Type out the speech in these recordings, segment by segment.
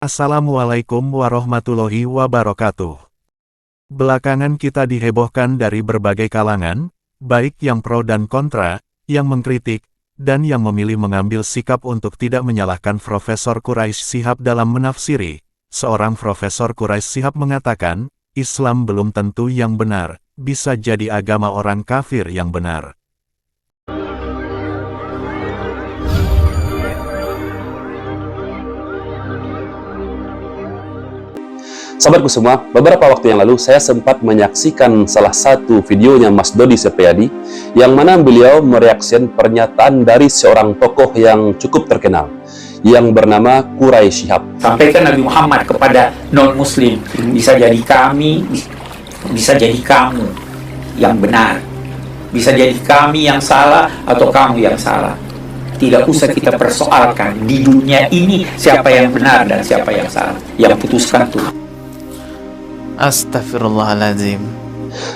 Assalamualaikum warahmatullahi wabarakatuh. Belakangan kita dihebohkan dari berbagai kalangan, baik yang pro dan kontra, yang mengkritik, dan yang memilih mengambil sikap untuk tidak menyalahkan Profesor Quraisy Shihab dalam menafsiri. Seorang Profesor Quraisy Shihab mengatakan, Islam belum tentu yang benar, bisa jadi agama orang kafir yang benar. Sahabatku semua, beberapa waktu yang lalu saya sempat menyaksikan salah satu videonya Mas Dodi Sepriadi yang mana beliau mereaksi pernyataan dari seorang tokoh yang cukup terkenal yang bernama Quraisy Shihab. Sampaikan Nabi Muhammad kepada non-muslim, bisa jadi kami, bisa jadi kamu yang benar, bisa jadi kami yang salah atau kamu yang salah. Tidak usah kita persoalkan di dunia ini siapa yang benar dan siapa yang salah. Yang putuskan Tuhan. Astagfirullahaladzim.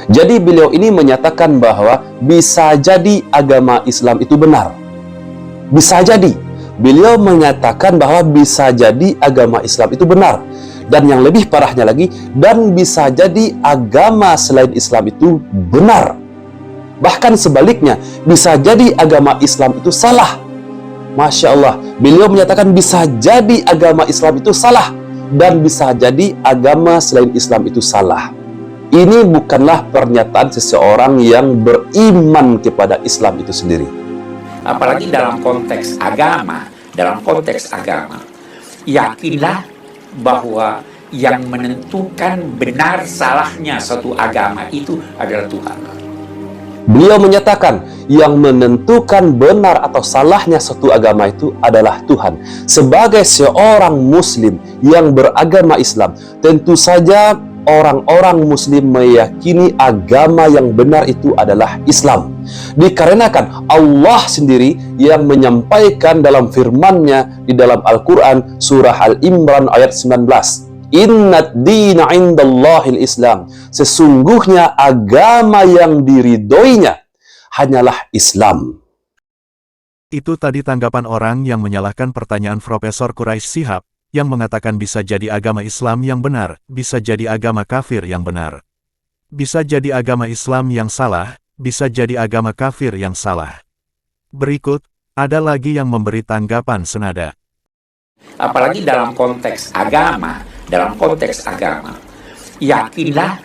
Jadi beliau ini menyatakan bahwa bisa jadi agama Islam itu benar. Bisa jadi. Beliau menyatakan bahwa bisa jadi agama Islam itu benar. Dan yang lebih parahnya lagi, dan bisa jadi agama selain Islam itu benar. Bahkan sebaliknya, bisa jadi agama Islam itu salah. Masya Allah, beliau menyatakan bisa jadi agama Islam itu salah. Dan bisa jadi agama selain Islam itu salah. Ini bukanlah pernyataan seseorang yang beriman kepada Islam itu sendiri. Apalagi dalam konteks agama, yakinlah bahwa yang menentukan benar salahnya suatu agama itu adalah Tuhan. Beliau menyatakan yang menentukan benar atau salahnya suatu agama itu adalah Tuhan. Sebagai seorang muslim yang beragama Islam, tentu saja orang-orang muslim meyakini agama yang benar itu adalah Islam. Dikarenakan Allah sendiri yang menyampaikan dalam firman-Nya di dalam Al-Quran surah Al-Imran ayat 19. Innad dina indallahil Islam. Sesungguhnya agama yang diridhoinya hanyalah Islam. Itu tadi tanggapan orang yang menyalahkan pertanyaan Profesor Quraisy Shihab, yang mengatakan bisa jadi agama Islam yang benar, bisa jadi agama kafir yang benar. Bisa jadi agama Islam yang salah, bisa jadi agama kafir yang salah. Berikut, ada lagi yang memberi tanggapan senada. Apalagi dalam konteks agama, yakinlah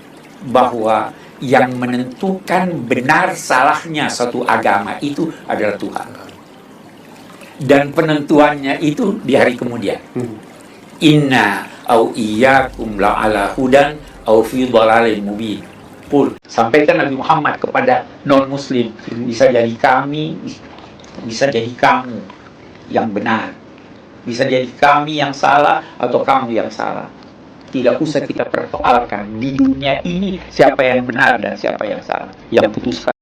bahwa yang menentukan benar salahnya suatu agama itu adalah Tuhan. Dan penentuannya itu di hari kemudian. Inna au iyyakum la'ala hudan au fi dhalalin mubin. Qul, sampaikan Nabi Muhammad kepada non-muslim, bisa jadi kami, bisa jadi kamu yang benar. Bisa jadi kami yang salah atau kamu yang salah. Tidak usah kita persoalkan di dunia ini siapa yang benar dan siapa yang salah. Yang putuskan.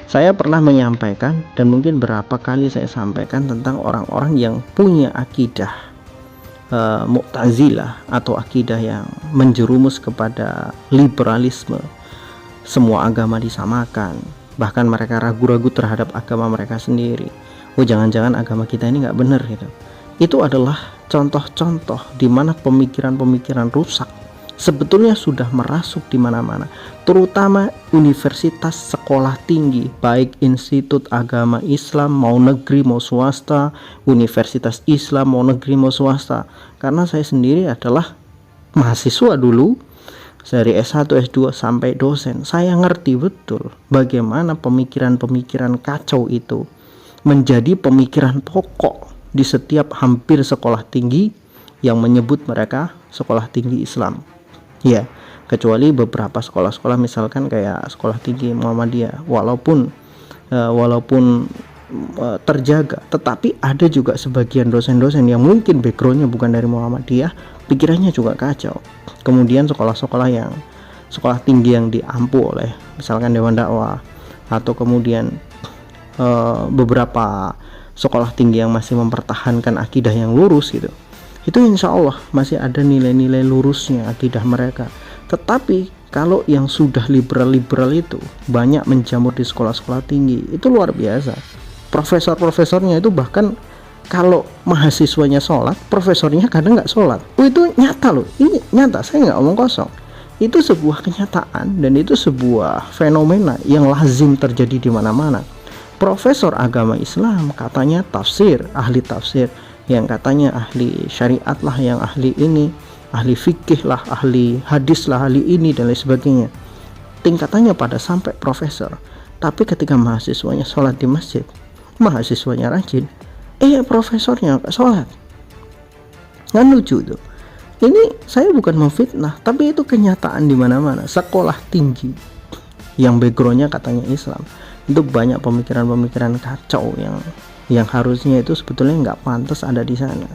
Saya pernah menyampaikan, dan mungkin berapa kali saya sampaikan, tentang orang-orang yang punya akidah Mu'tazilah atau akidah yang menjerumus kepada liberalisme. Semua agama disamakan, bahkan mereka ragu-ragu terhadap agama mereka sendiri. Oh, jangan-jangan agama kita ini nggak benar gitu. Itu adalah contoh-contoh di mana pemikiran-pemikiran rusak sebetulnya sudah merasuk di mana-mana, terutama universitas, sekolah tinggi, baik institut agama Islam mau negeri mau swasta, universitas Islam mau negeri mau swasta. Karena saya sendiri adalah mahasiswa dulu, dari S1, S2 sampai dosen. Saya ngerti betul bagaimana pemikiran-pemikiran kacau itu menjadi pemikiran pokok di setiap hampir sekolah tinggi yang menyebut mereka sekolah tinggi Islam. Ya, kecuali beberapa sekolah-sekolah misalkan kayak sekolah tinggi Muhammadiyah, walaupun terjaga. Tetapi ada juga sebagian dosen-dosen yang mungkin backgroundnya bukan dari Muhammadiyah, pikirannya juga kacau. Kemudian sekolah tinggi yang diampu oleh misalkan Dewan Dakwah, atau kemudian beberapa sekolah tinggi yang masih mempertahankan akidah yang lurus gitu, itu insya Allah masih ada nilai-nilai lurusnya akidah mereka. Tetapi kalau yang sudah liberal-liberal itu banyak menjamur di sekolah-sekolah tinggi, itu luar biasa. Profesor-profesornya itu bahkan kalau mahasiswanya sholat, profesornya kadang nggak sholat. Itu nyata loh, ini nyata, saya nggak omong kosong. Itu sebuah kenyataan dan itu sebuah fenomena yang lazim terjadi di mana-mana. Profesor agama Islam katanya tafsir, ahli tafsir, yang katanya ahli syariat lah, yang ahli ini, ahli fikih lah, ahli hadis lah, ahli ini dan lain sebagainya. Tingkatannya pada sampai profesor. Tapi ketika mahasiswanya sholat di masjid, mahasiswanya rajin, profesornya nggak sholat. Nggak lucu tuh. Ini saya bukan memfitnah, tapi itu kenyataan di mana-mana. Sekolah tinggi yang backgroundnya katanya Islam, itu banyak pemikiran-pemikiran kacau yang harusnya itu sebetulnya nggak pantas ada di sana.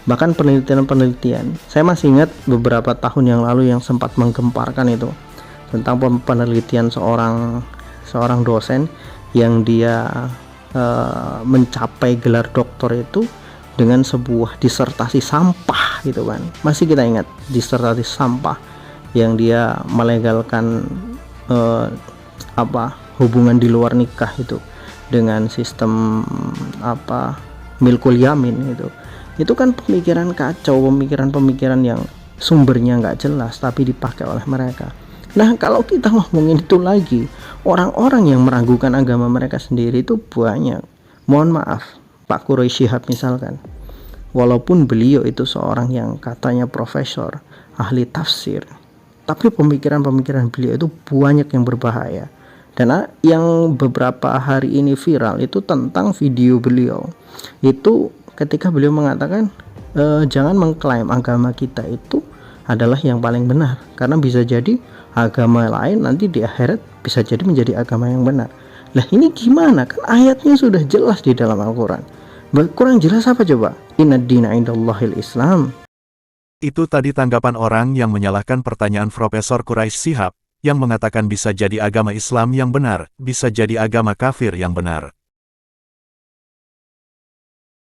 Bahkan penelitian-penelitian, saya masih ingat beberapa tahun yang lalu yang sempat menggemparkan itu tentang penelitian seorang dosen yang dia mencapai gelar doktor itu dengan sebuah disertasi sampah gitu kan. Masih kita ingat disertasi sampah yang dia melegalkan hubungan di luar nikah itu dengan sistem milkul yamin itu. Itu kan pemikiran kacau, pemikiran yang sumbernya nggak jelas tapi dipakai oleh mereka. Nah, kalau kita ngomongin itu lagi, orang-orang yang meragukan agama mereka sendiri itu banyak. Mohon maaf, Pak Quraisy Shihab misalkan, walaupun beliau itu seorang yang katanya profesor, ahli tafsir, tapi pemikiran-pemikiran beliau itu banyak yang berbahaya. Dan yang beberapa hari ini viral itu tentang video beliau. Itu ketika beliau mengatakan jangan mengklaim agama kita itu adalah yang paling benar, karena bisa jadi agama lain nanti di akhirat bisa jadi menjadi agama yang benar. Lah ini gimana? Kan ayatnya sudah jelas di dalam Al-Quran. Kurang jelas apa coba? Inna dina indallahil Islam. Itu tadi tanggapan orang yang menyalahkan pertanyaan Profesor Quraisy Shihab, yang mengatakan bisa jadi agama Islam yang benar, bisa jadi agama kafir yang benar.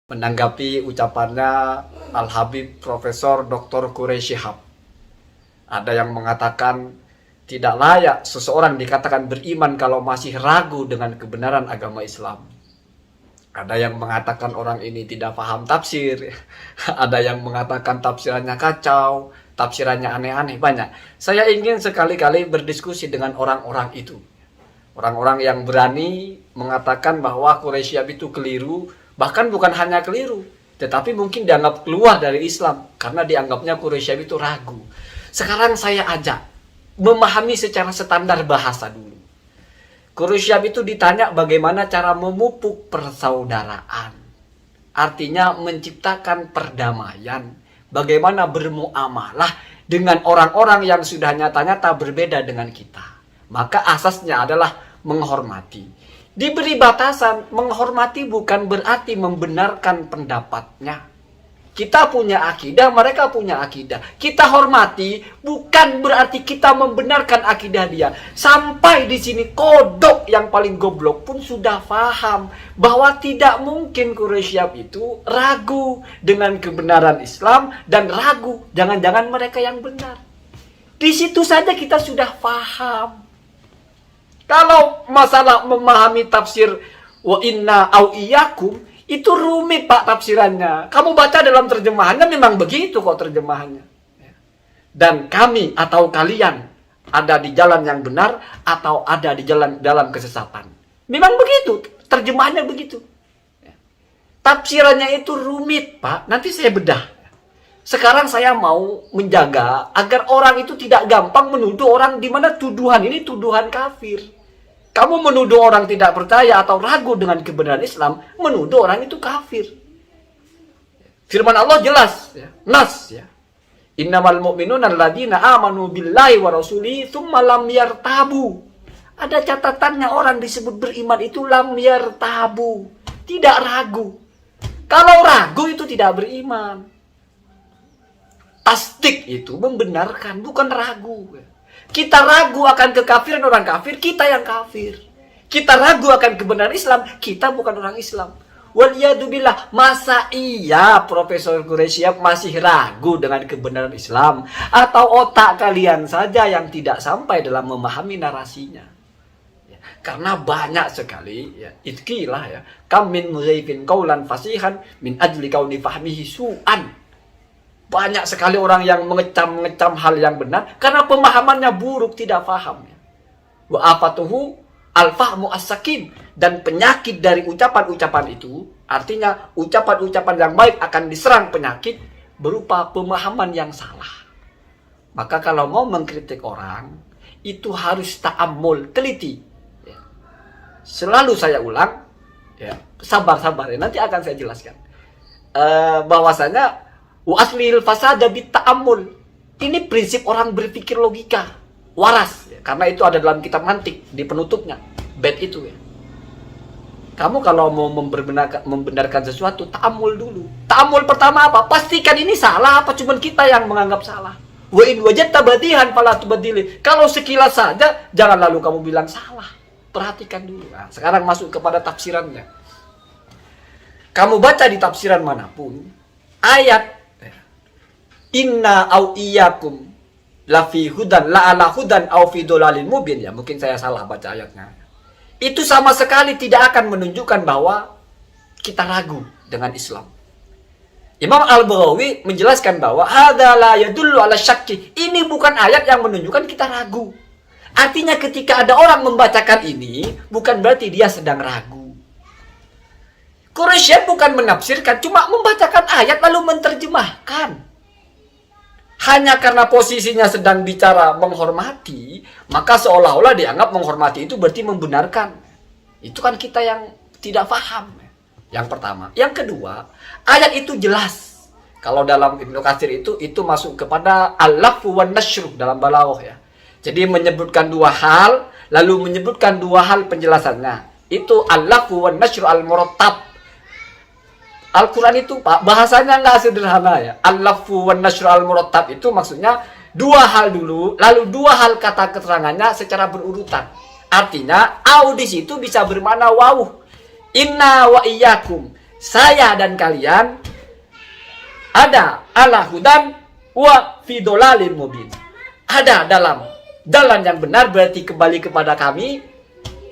Menanggapi ucapannya Al-Habib Profesor Dr. Quraisy Shihab, ada yang mengatakan tidak layak seseorang dikatakan beriman kalau masih ragu dengan kebenaran agama Islam. Ada yang mengatakan orang ini tidak paham tafsir, ada yang mengatakan tafsirannya kacau, tafsirannya aneh-aneh, banyak. Saya ingin sekali-kali berdiskusi dengan orang-orang itu. Orang-orang yang berani mengatakan bahwa Quraisy Shihab itu keliru, bahkan bukan hanya keliru, tetapi mungkin dianggap keluar dari Islam karena dianggapnya Quraisy Shihab itu ragu. Sekarang saya ajak memahami secara standar bahasa dulu. Quraisy Shihab itu ditanya bagaimana cara memupuk persaudaraan. Artinya menciptakan perdamaian. Bagaimana bermuamalah dengan orang-orang yang sudah nyata-nyata berbeda dengan kita. Maka asasnya adalah menghormati. Diberi batasan, menghormati bukan berarti membenarkan pendapatnya. Kita punya akidah, mereka punya akidah. Kita hormati bukan berarti kita membenarkan akidah dia. Sampai di sini kodok yang paling goblok pun sudah paham bahwa tidak mungkin Quraisy Shihab itu ragu dengan kebenaran Islam dan ragu jangan-jangan mereka yang benar. Di situ saja kita sudah paham. Kalau masalah memahami tafsir wa inna au iyyakum, itu rumit Pak tafsirannya. Kamu baca dalam terjemahannya memang begitu kok terjemahannya. Dan kami atau kalian ada di jalan yang benar atau ada di jalan dalam kesesatan. Memang begitu, terjemahannya begitu. Tafsirannya itu rumit Pak, nanti saya bedah. Sekarang saya mau menjaga agar orang itu tidak gampang menuduh orang di mana tuduhan ini tuduhan kafir. Kamu menuduh orang tidak percaya atau ragu dengan kebenaran Islam, menuduh orang itu kafir. Firman Allah jelas, ya, nas ya. Innamal mu'minuna alladzina amanu billahi wa rasulihi tsumma lam yartabu. Ada catatannya orang disebut beriman itu lam yartabu. tidak ragu. Kalau ragu itu tidak beriman. Tasdik itu membenarkan, bukan ragu. Kita ragu akan kekafiran orang kafir, kita yang kafir. Kita ragu akan kebenaran Islam, kita bukan orang Islam. Waliyadubillah, masa iya Profesor Quraisy masih ragu dengan kebenaran Islam? Atau otak kalian saja yang tidak sampai dalam memahami narasinya? Ya, karena banyak sekali, ya, itkilah ya, kam min muzaifin qaulan fasihan min ajli kauni fahmihi su'an. Banyak sekali orang yang mengecam hal yang benar karena pemahamannya buruk, tidak paham. Wa afatuhu al-fahmu as-sakin, dan penyakit dari ucapan-ucapan itu, artinya ucapan-ucapan yang baik akan diserang penyakit berupa pemahaman yang salah. Maka kalau mau mengkritik orang, itu harus ta'ammul, teliti. Ya. Selalu saya ulang, ya, sabar-sabar ya, nanti akan saya jelaskan. Bahwasanya wa aslil fasada bit ta'ammul. Ini prinsip orang berpikir logika, waras ya, karena itu ada dalam kitab mantik di penutupnya, bait itu ya. Kamu kalau mau membenarkan sesuatu, ta'ammul dulu. Ta'ammul pertama apa? Pastikan ini salah apa cuma kita yang menganggap salah. Wa in wajadta badihan fala tubaddili. Kalau sekilas saja jangan lalu kamu bilang salah. Perhatikan dulu. Nah, sekarang masuk kepada tafsirannya. Kamu baca di tafsiran manapun, ayat inna au iyyakum la fi hudan la ala hudan au fi dolalin mubin, ya mungkin saya salah baca ayatnya. Itu sama sekali tidak akan menunjukkan bahwa kita ragu dengan Islam. Imam Al-Baghawi menjelaskan bahwa hadza la yadullu ala syakki. Ini bukan ayat yang menunjukkan kita ragu. Artinya ketika ada orang membacakan ini, bukan berarti dia sedang ragu. Quraisy bukan menafsirkan, cuma membacakan ayat lalu menerjemahkan. Hanya karena posisinya sedang bicara menghormati, maka seolah-olah dianggap menghormati itu berarti membenarkan. Itu kan kita yang tidak paham. Yang pertama. Yang kedua, ayat itu jelas. Kalau dalam Ibnu Katsir itu masuk kepada al-lafzu wan nasyru dalam balaghah ya. Jadi menyebutkan dua hal, lalu menyebutkan dua hal penjelasannya. Itu al-lafzu wan nasyru al-murattab. Al-Quran itu Pak, bahasanya nggak sederhana ya. Al-lafzu wan nasyru al-murattab itu maksudnya dua hal dulu, lalu dua hal kata keterangannya secara berurutan. Artinya, au di situ bisa bermakna wawuh. Inna wa iyyakum, saya dan kalian ada ala hudan wa fi dolalin mubin. Ada dalam jalan yang benar, berarti kembali kepada kami,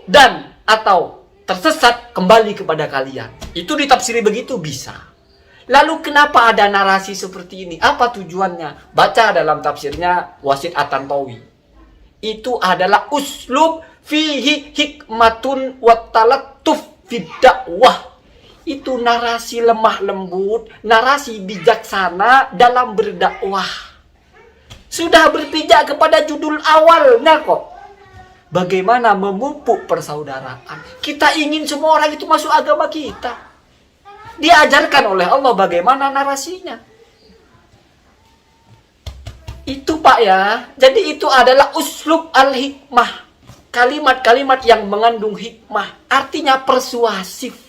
dan atau tersesat kembali kepada kalian. Itu ditafsiri begitu bisa. Lalu kenapa ada narasi seperti ini? Apa tujuannya? Baca dalam tafsirnya Wasid At-Tantawi. Itu adalah uslub fihi hikmatun wa talattuf fid dakwah. Itu narasi lemah lembut, narasi bijaksana dalam berdakwah. Sudah berpijak kepada judul awalnya kok. Bagaimana memupuk persaudaraan. Kita ingin semua orang itu masuk agama kita. Diajarkan oleh Allah bagaimana narasinya. Itu Pak ya. Jadi itu adalah uslub al-hikmah. Kalimat-kalimat yang mengandung hikmah. Artinya persuasif.